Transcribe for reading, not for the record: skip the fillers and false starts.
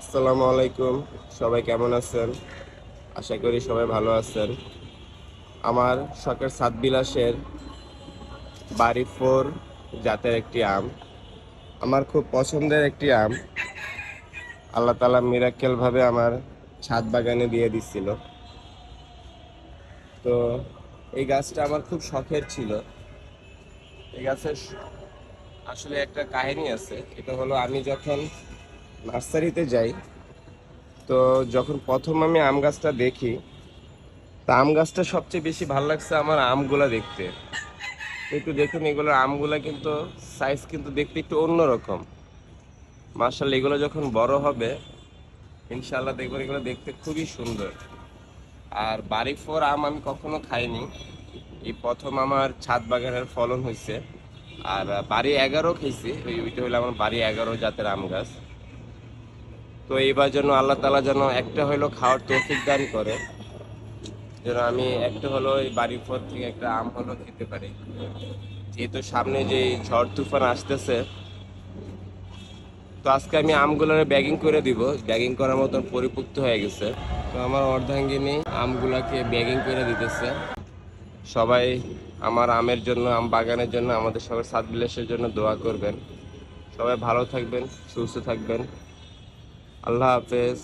আসসালামু আলাইকুম। সবাই কেমন আছেন? আশা করি সবাই ভালো আছেন। আমার শখের সাত বিলাসের বাড়ি ফোর জাতের একটি আম, আমার খুব পছন্দের একটি আম। আল্লাহ তাআলা মিরাক্কেল ভাবে আমার ছাদ বাগানে দিয়ে দিছিল। তো এই গাছটা আমার খুব শখের ছিল। এই গাছের আসলে একটা কাহিনী আছে। এটা হলো, আমি যখন নার্সারিতে যাই, তো যখন প্রথম আমি আম গাছটা দেখি, তা আম গাছটা সবচেয়ে বেশি ভালো লাগছে আমার আমগুলা দেখতে। একটু দেখুন, এগুলোর আমগুলা কিন্তু সাইজ কিন্তু দেখতে একটু অন্যরকম। মার্শাল্লাহ, এগুলো যখন বড় হবে ইনশাল্লাহ দেখবেন এগুলো দেখতে খুবই সুন্দর। আর বাড়ি ফোর আম আমি কখনো খাইনি, এই প্রথম আমার ছাদ বাগানের ফলন হয়েছে। আর বাড়ি 11 খেয়েছি, ওইটা হলো আমার বাড়ি 11 জাতের আম গাছ। তো এইবার জন্য আল্লাহ তাআলা যেন একটা হইলো খাওয়ার তৌফিক দান করে, যেন আমি একটা হলো এই বাড়ি ফোর থেকে একটা আম হলো খেতে পারি। যেহেতু সামনে যে ঝড় তুফান আসতেছে, তো আজকে আমি আমগুলোর ব্যাগিং করে দিব। ব্যাগিং করার মতন পরিপুক্ত হয়ে গেছে। তো আমার অর্ধাঙ্গিনী আমগুলাকে ব্যাগিং করে দিতেছে। সবাই আমার আমের জন্য, আম বাগানের জন্য, আমাদের সবার সাত বিলাসের জন্য দোয়া করবেন। সবাই ভালো থাকবেন, সুস্থ থাকবেন। আল্লাহ হাফেজ।